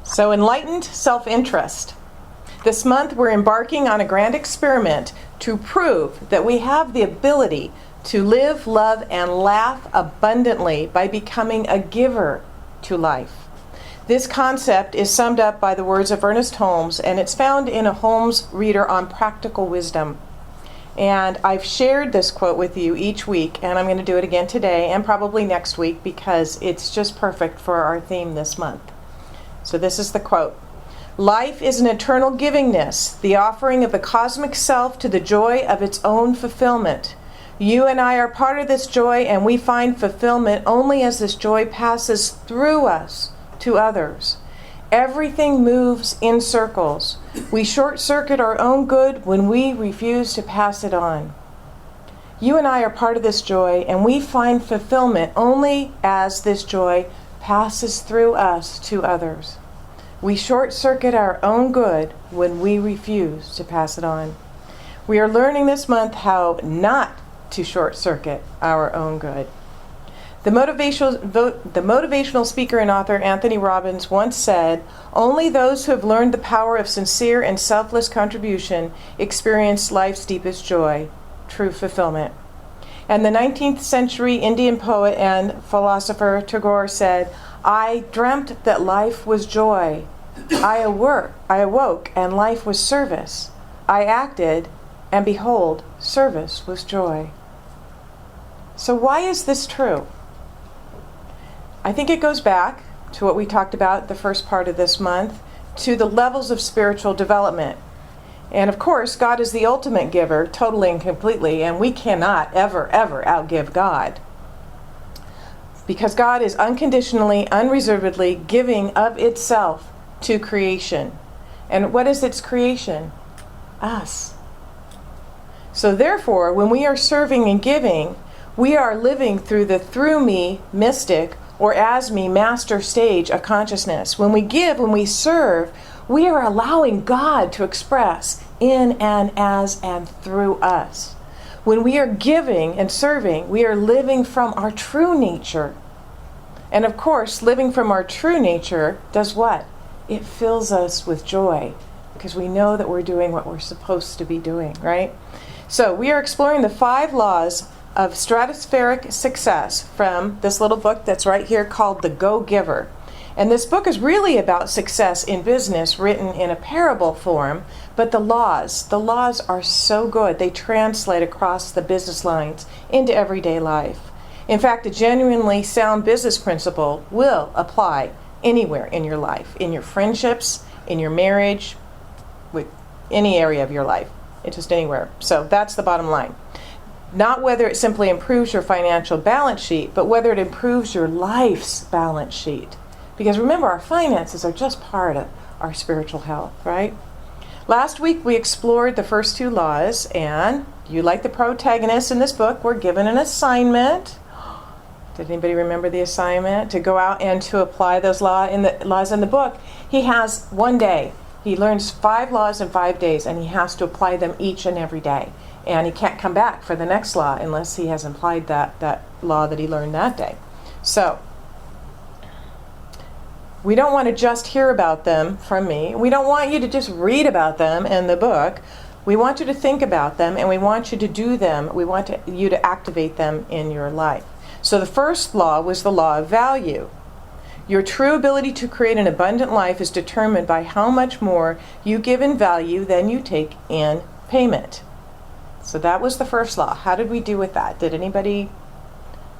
So, enlightened self-interest. This month we're embarking on a grand experiment to prove that we have the ability to live, love, and laugh abundantly by becoming a giver to life. This concept is summed up by the words of Ernest Holmes, and it's found in a Holmes Reader on Practical Wisdom. And I've shared this quote with you each week, and I'm going to do it again today and probably next week because it's just perfect for our theme this month. So this is the quote. Life is an eternal givingness, the offering of the cosmic self to the joy of its own fulfillment. You and I are part of this joy, and we find fulfillment only as this joy passes through us to others. Everything moves in circles. We short-circuit our own good when we refuse to pass it on. You and I are part of this joy, and we find fulfillment only as this joy passes through us to others. We short-circuit our own good when we refuse to pass it on. We are learning this month how not to short-circuit our own good. The motivational speaker and author Anthony Robbins once said, "Only those who have learned the power of sincere and selfless contribution experience life's deepest joy, true fulfillment." And the 19th century Indian poet and philosopher Tagore said, "I dreamt that life was joy. I awoke, and life was service. I acted, and behold, service was joy." So why is this true? I think it goes back to what we talked about the first part of this month, to the levels of spiritual development. And of course, God is the ultimate giver, totally and completely, and we cannot ever, ever outgive God. Because God is unconditionally, unreservedly giving of itself to creation. And what is its creation? Us. So therefore, when we are serving and giving, we are living through the through me mystic or as me master stage of consciousness. When we give, when we serve, we are allowing God to express in and as and through us. When we are giving and serving, we are living from our true nature. And of course, living from our true nature does what? It fills us with joy because we know that we're doing what we're supposed to be doing, right? So we are exploring the 5 laws of stratospheric success from this little book that's right here called The Go-Giver. And this book is really about success in business written in a parable form, but the laws are so good. They translate across the business lines into everyday life. In fact, a genuinely sound business principle will apply anywhere in your life, in your friendships, in your marriage, with any area of your life. It's just anywhere. So that's the bottom line. Not whether it simply improves your financial balance sheet, but whether it improves your life's balance sheet. Because remember, our finances are just part of our spiritual health, right? Last week we explored the first 2 laws, and you, like the protagonists in this book, were given an assignment. Did anybody remember the assignment? To go out and to apply those laws in the book. He has 1 day. He learns 5 laws in 5 days, and he has to apply them each and every day. And he can't come back for the next law unless he has applied that law that he learned that day. So, we don't want to just hear about them from me. We don't want you to just read about them in the book. We want you to think about them, and we want you to do them. We want you to activate them in your life. So the first law was the law of value. Your true ability to create an abundant life is determined by how much more you give in value than you take in payment. So that was the first law. How did we do with that? Did anybody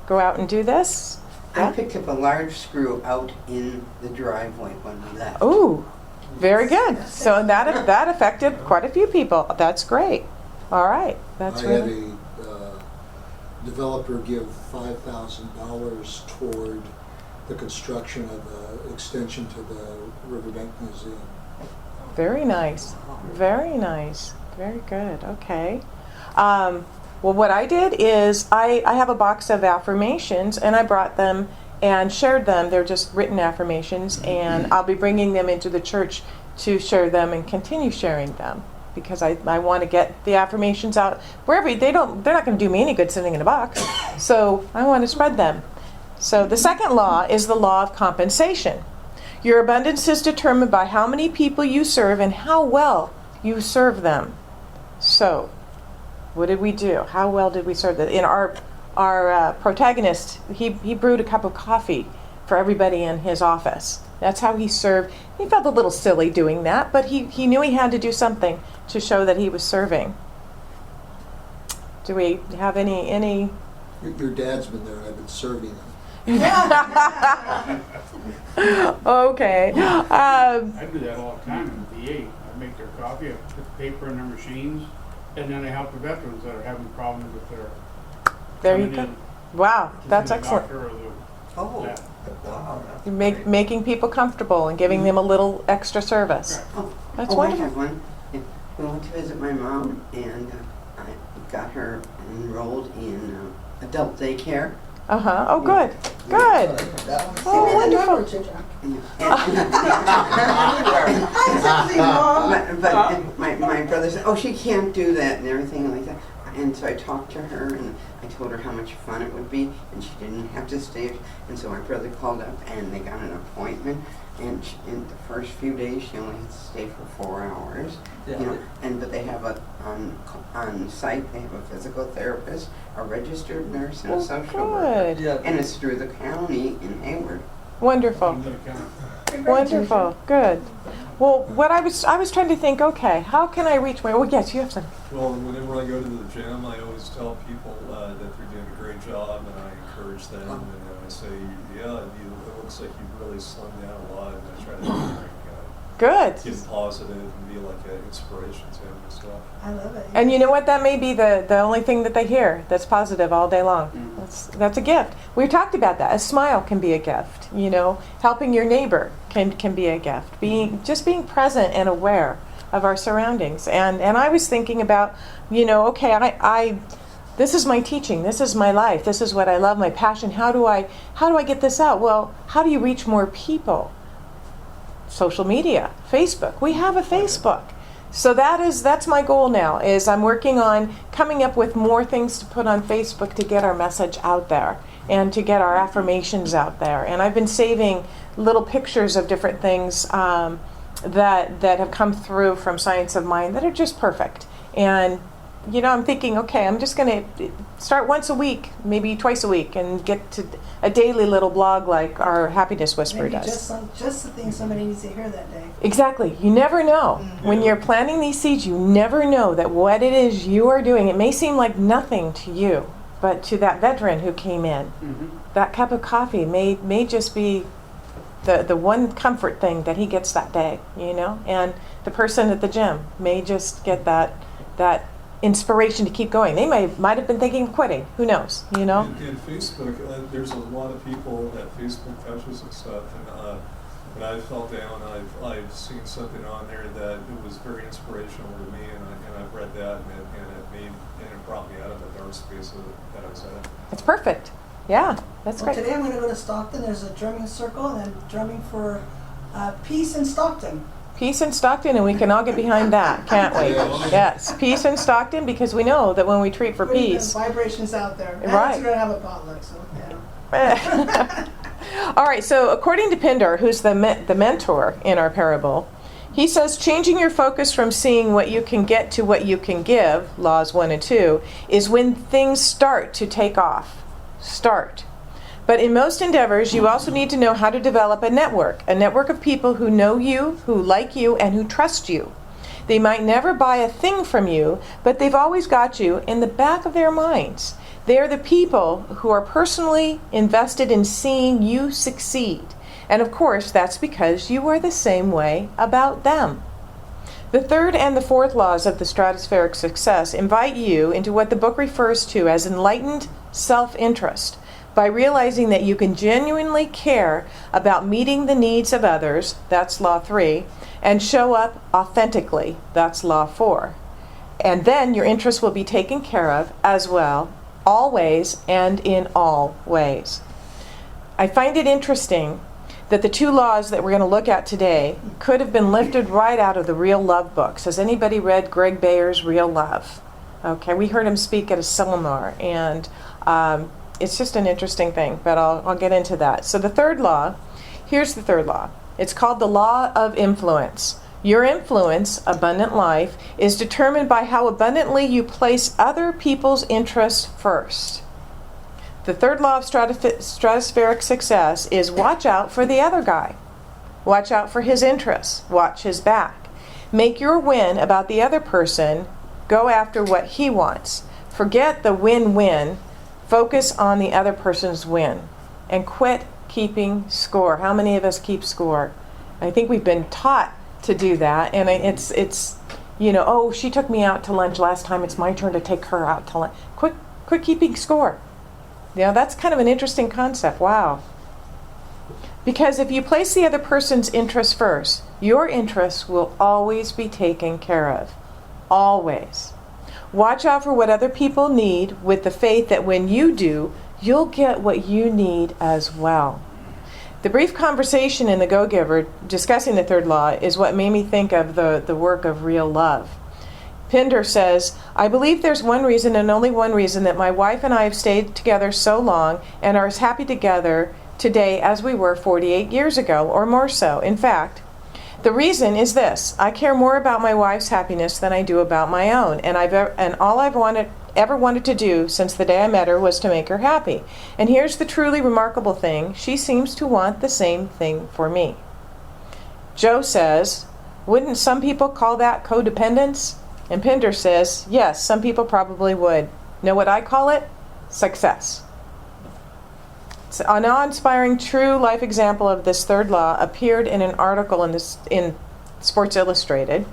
go out and do this? I picked up a large screw out in the driveway when we left. Ooh, very good. So that affected quite a few people. That's great. All right. That's I really... had a developer give $5,000 toward the construction of an extension to the Riverbank Museum. Very nice. Very nice. Very good. Okay. Well, what I did is I have a box of affirmations, and I brought them and shared them. They're just written affirmations, and I'll be bringing them into the church to share them and continue sharing them because I want to get the affirmations out wherever. They're not going to do me any good sitting in a box, so I want to spread them. So the second law is the law of compensation. Your abundance is determined by how many people you serve and how well you serve them. So, what did we do? How well did we serve them? In our protagonist, he brewed a cup of coffee for everybody in his office. That's how he served. He felt a little silly doing that, but he knew he had to do something to show that he was serving. Do we have any? Your dad's been there, and I've been serving him. Okay. I do that all the time in the VA. I make their coffee, I put the paper in their machines, and then I help the veterans that are having problems with their There you coming go. in Wow, to that's see the excellent. doctor or the- Oh, that. wow. You making people comfortable and giving them a little extra service. Correct. Oh, That's I wonderful. have one. We went to visit my mom, and I got her enrolled in adult daycare. Oh, good. Good. Oh, wonderful. But my brother said, oh, she can't do that and everything like that. And so I talked to her and I told her how much fun it would be and she didn't have to stay. And so my brother called up and they got an appointment. And in the first few days, she only had to stay for 4 hours. Yeah. You know, but they have on site. They have a physical therapist, a registered nurse, and a social worker. Good. Yeah. And it's through the county in Hayward. Wonderful. Wonderful. Good. Well, what I was trying to think, okay, how can I reach my, well, yes, you have some. Well, whenever I go to the gym, I always tell people that they're doing a great job, and I encourage them, and I say, yeah, it looks like you've really slimmed down a lot, and I try to Good. get positive and be like an inspiration to them and stuff. I love it. And you know what? That may be the only thing that they hear that's positive all day long. That's a gift. We've talked about that. A smile can be a gift. You know, helping your neighbor can be a gift. Being present and aware of our surroundings. And I was thinking about, you know, okay, I this is my teaching. This is my life. This is what I love. My passion. How do I get this out? Well, how do you reach more people? Social media, Facebook. We have a Facebook. So that's my goal now, is I'm working on coming up with more things to put on Facebook to get our message out there and to get our affirmations out there. And I've been saving little pictures of different things that have come through from Science of Mind that are just perfect. And you know, I'm thinking, okay, I'm just going to start once a week, maybe twice a week, and get to a daily little blog like our Happiness Whisperer Maybe does. just the thing somebody needs to hear that day. Exactly. You never know. When you're planting these seeds, you never know that what it is you are doing, it may seem like nothing to you, but to that veteran who came in, that cup of coffee may just be the one comfort thing that he gets that day, you know? And the person at the gym may just get that inspiration to keep going. They might have been thinking of quitting. Who knows? You know. And Facebook, there's a lot of people that Facebook touches and stuff. And when I fell down, I've seen something on there that it was very inspirational to me, and I've read that, and it brought me out of the dark space that I was at. It's perfect. Yeah, that's Well, great. today I'm going to go to Stockton. There's a drumming circle and drumming for peace in Stockton. Peace in Stockton, and we can all get behind that, can't we? Yes, peace in Stockton, because we know that when we treat for Putting the peace. vibrations out there. And Right. we're going to have a potluck, so yeah. All right, so according to Pindar, who's the mentor in our parable, he says changing your focus from seeing what you can get to what you can give, laws 1 and 2, is when things start to take off. Start. But in most endeavors, you also need to know how to develop a network of people who know you, who like you, and who trust you. They might never buy a thing from you, but they've always got you in the back of their minds. They are the people who are personally invested in seeing you succeed. And of course, that's because you are the same way about them. The third and the fourth laws of the stratospheric success invite you into what the book refers to as enlightened self-interest. By realizing that you can genuinely care about meeting the needs of others, that's Law 3, and show up authentically, that's Law 4. And then your interests will be taken care of as well, always and in all ways. I find it interesting that the two laws that we're going to look at today could have been lifted right out of the Real Love books. Has anybody read Greg Bayer's Real Love? Okay, we heard him speak at a seminar, and it's just an interesting thing, but I'll get into that. So the third law, here's the third law. It's called the law of influence. Your influence, abundant life, is determined by how abundantly you place other people's interests first. The third law of stratospheric success is watch out for the other guy. Watch out for his interests. Watch his back. Make your win about the other person. Go after what he wants. Forget the win-win. Focus on the other person's win. And quit keeping score. How many of us keep score? I think we've been taught to do that, and it's oh, she took me out to lunch last time, it's my turn to take her out to lunch. Quit keeping score. That's kind of an interesting concept. Wow. Because if you place the other person's interests first, your interests will always be taken care of. Always. Watch out for what other people need with the faith that when you do, you'll get what you need as well. The brief conversation in The Go-Giver discussing the third law is what made me think of the work of Real Love. Pinder says, I believe there's one reason and only one reason that my wife and I have stayed together so long and are as happy together today as we were 48 years ago, or more so. In fact, the reason is this: I care more about my wife's happiness than I do about my own, and all I've ever wanted to do since the day I met her was to make her happy. And here's the truly remarkable thing: she seems to want the same thing for me. Joe says, wouldn't some people call that codependence? And Pinder says, yes, some people probably would. Know what I call it? Success. An awe-inspiring true life example of this third law appeared in an article in Sports Illustrated.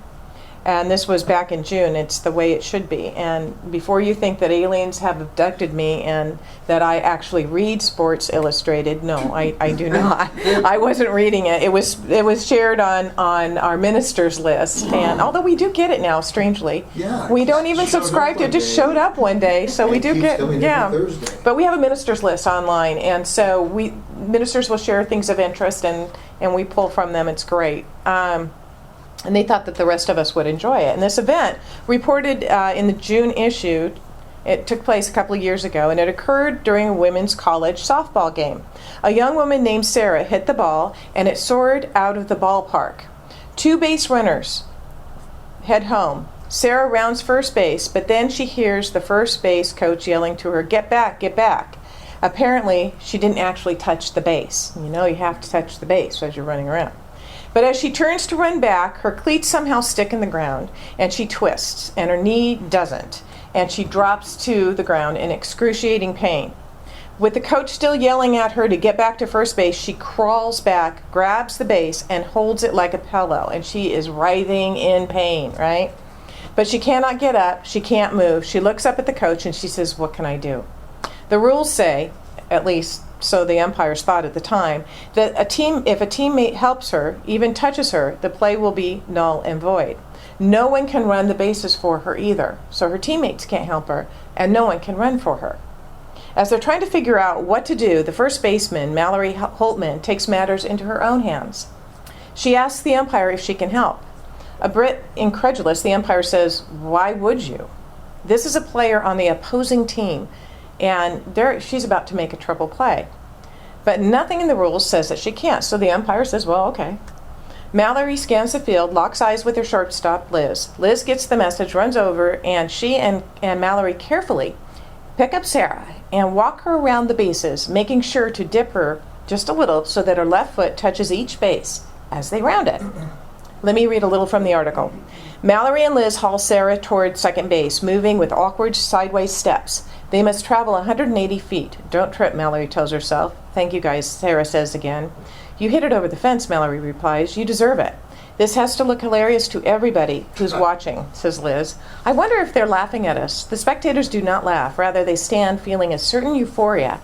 And this was back in June. It's the way it should be. And before you think that aliens have abducted me and that I actually read Sports Illustrated, no, I do not. I wasn't reading it. It was shared on our ministers list. And although we do get it now, strangely, Yeah, we don't even showed subscribe up to it. one Just day. showed up one day, so we It do keeps get coming every Thursday. But we have a ministers list online, and so ministers will share things of interest, and we pull from them. It's great. And they thought that the rest of us would enjoy it. And this event, reported in the June issue, it took place a couple of years ago, and it occurred during a women's college softball game. A young woman named Sarah hit the ball, and it soared out of the ballpark. 2 base runners head home. Sarah rounds first base, but then she hears the first base coach yelling to her, "Get back, get back." Apparently, she didn't actually touch the base. You have to touch the base as you're running around. But as she turns to run back, her cleats somehow stick in the ground, and she twists, and her knee doesn't, and she drops to the ground in excruciating pain. With the coach still yelling at her to get back to first base, she crawls back, grabs the base, and holds it like a pillow, and she is writhing in pain, right? But she cannot get up, she can't move. She looks up at the coach, and she says, "What can I do?" The rules say, at least so the umpires thought at the time, that if a teammate helps her, even touches her, the play will be null and void. No one can run the bases for her either, so her teammates can't help her, and no one can run for her. As they're trying to figure out what to do, the first baseman, Mallory Holtman, takes matters into her own hands. She asks the umpire if she can help. A bit incredulous, the umpire says, "Why would you? This is a player on the opposing team, and she's about to make a triple play." But nothing in the rules says that she can't, so the umpire says, "Well, okay." Mallory scans the field, locks eyes with her shortstop, Liz. Liz gets the message, runs over, and she and Mallory carefully pick up Sarah and walk her around the bases, making sure to dip her just a little so that her left foot touches each base as they round it. Let me read a little from the article. Mallory and Liz haul Sarah toward second base, moving with awkward sideways steps. They must travel 180 feet. Don't trip, Mallory tells herself. "Thank you, guys," Sarah says again. "You hit it over the fence," Mallory replies. "You deserve it. This has to look hilarious to everybody who's watching," says Liz. "I wonder if they're laughing at us." The spectators do not laugh. Rather, they stand feeling a certain euphoria.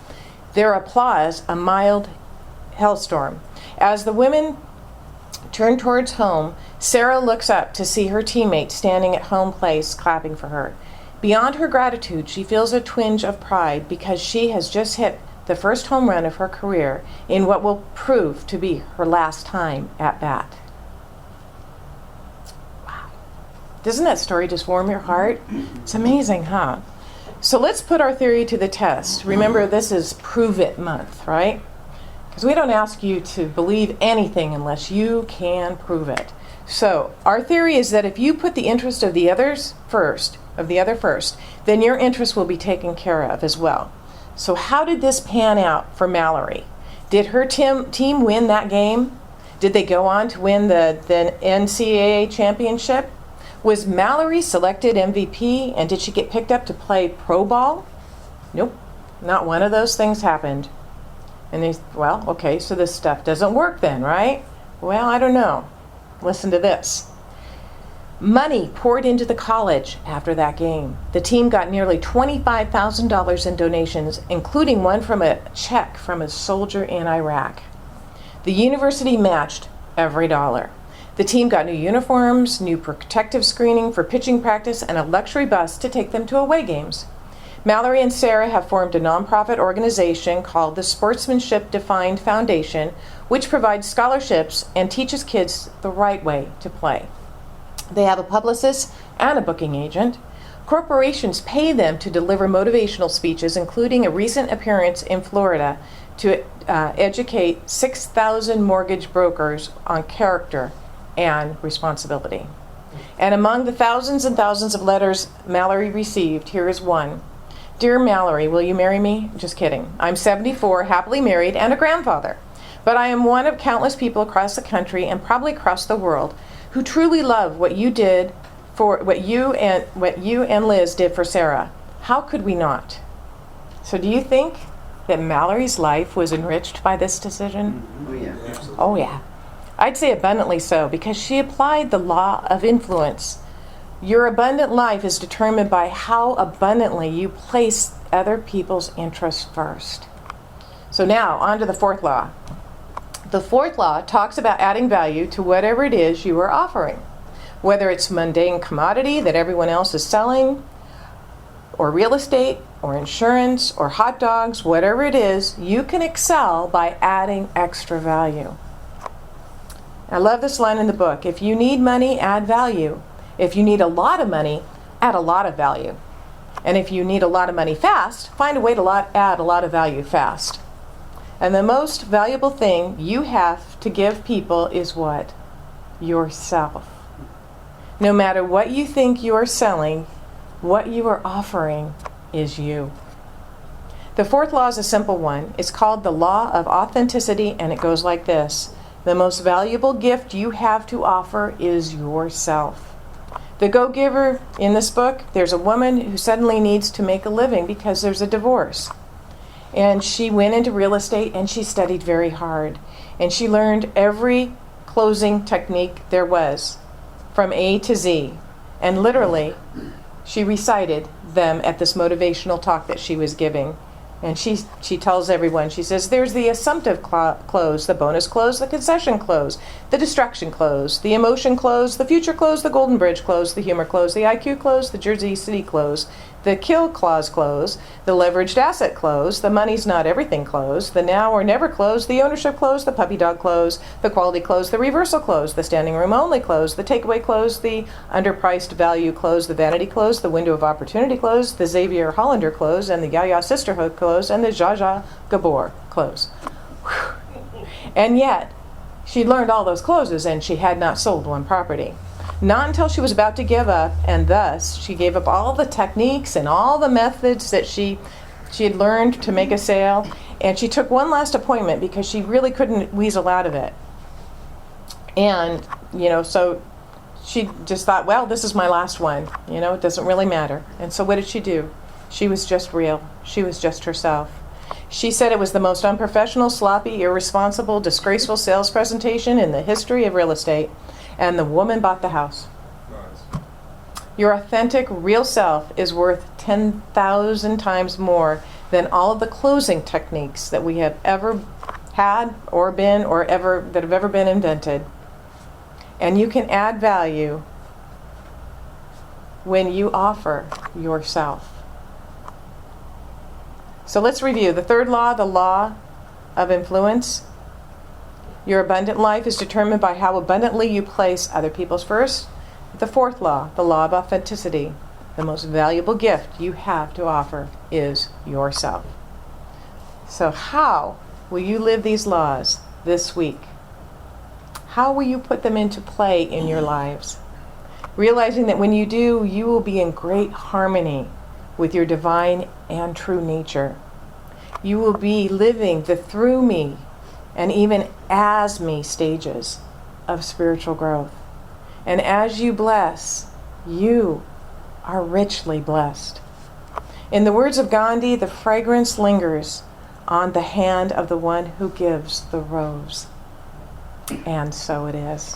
Their applause, a mild hailstorm. As the women turn towards home, Sarah looks up to see her teammate standing at home place clapping for her. Beyond her gratitude, she feels a twinge of pride because she has just hit the first home run of her career in what will prove to be her last time at bat. Wow. Doesn't that story just warm your heart? It's amazing, huh? So let's put our theory to the test. Remember, this is Prove It month, right? Because we don't ask you to believe anything unless you can prove it. So our theory is that if you put the interest of the others first, then your interest will be taken care of as well. So how did this pan out for Mallory? Did her team win that game? Did they go on to win the NCAA championship? Was Mallory selected MVP, and did she get picked up to play pro ball? Nope, not one of those things happened. And well, okay, so this stuff doesn't work then, right? Well, I don't know. Listen to this. Money poured into the college after that game. The team got nearly $25,000 in donations, including one from a check from a soldier in Iraq. The university matched every dollar. The team got new uniforms, new protective screening for pitching practice, and a luxury bus to take them to away games. Mallory and Sarah have formed a nonprofit organization called the Sportsmanship Defined Foundation, which provides scholarships and teaches kids the right way to play. They have a publicist and a booking agent. Corporations pay them to deliver motivational speeches, including a recent appearance in Florida to educate 6,000 mortgage brokers on character and responsibility. And among the thousands and thousands of letters Mallory received, here is one. Dear Mallory, will you marry me? Just kidding. I'm 74, happily married, and a grandfather. But I am one of countless people across the country and probably across the world who truly love what you and Liz did for Sarah. How could we not? So do you think that Mallory's life was enriched by this decision? Oh, yeah. Absolutely. Oh, yeah. I'd say abundantly so, because she applied the law of influence. Your abundant life is determined by how abundantly you place other people's interests first. So now, on to the fourth law. The fourth law talks about adding value to whatever it is you are offering. Whether it's mundane commodity that everyone else is selling, or real estate, or insurance, or hot dogs, whatever it is, you can excel by adding extra value. I love this line in the book. If you need money, add value. If you need a lot of money, add a lot of value. And if you need a lot of money fast, find a way to add a lot of value fast. And the most valuable thing you have to give people is what? Yourself. No matter what you think you are selling, what you are offering is you. The fourth law is a simple one. It's called the law of authenticity, and it goes like this. The most valuable gift you have to offer is yourself. The go-giver in this book, there's a woman who suddenly needs to make a living because there's a divorce. And she went into real estate and she studied very hard. And she learned every closing technique there was from A to Z. And literally, she recited them at this motivational talk that she was giving. And she tells everyone, she says, there's the assumptive close, the bonus close, the concession close, the distraction close, the emotion close, the future close, the golden bridge close, the humor close, the IQ close, the Jersey City close, the kill clause close, the leveraged asset close, the money's not everything close, the now or never close, the ownership close, the puppy dog close, the quality close, the reversal close, the standing room only close, the takeaway close, the underpriced value close, the vanity close, the window of opportunity close, the Xavier Hollander close, and the Yaya Sisterhood close, and the Zsa Zsa Gabor close. And yet, she'd learned all those closes and she had not sold one property. Not until she was about to give up, and thus she gave up all the techniques and all the methods that she had learned to make a sale, and she took one last appointment because she really couldn't weasel out of it. And, so she just thought, well, this is my last one. It doesn't really matter. And so what did she do? She was just real. She was just herself. She said it was the most unprofessional, sloppy, irresponsible, disgraceful sales presentation in the history of real estate. And the woman bought the house. Nice. Your authentic, real self is worth 10,000 times more than all of the closing techniques that we have ever had or been or ever that have ever been invented. And you can add value when you offer yourself. So let's review. The third law, the law of influence. Your abundant life is determined by how abundantly you place other people's first. The fourth law, the law of authenticity. The most valuable gift you have to offer is yourself. So how will you live these laws this week? How will you put them into play in your lives? Realizing that when you do, you will be in great harmony with your divine and true nature. You will be living the through me and even as me stages of spiritual growth. And as you bless, you are richly blessed. In the words of Gandhi, the fragrance lingers on the hand of the one who gives the rose. And so it is.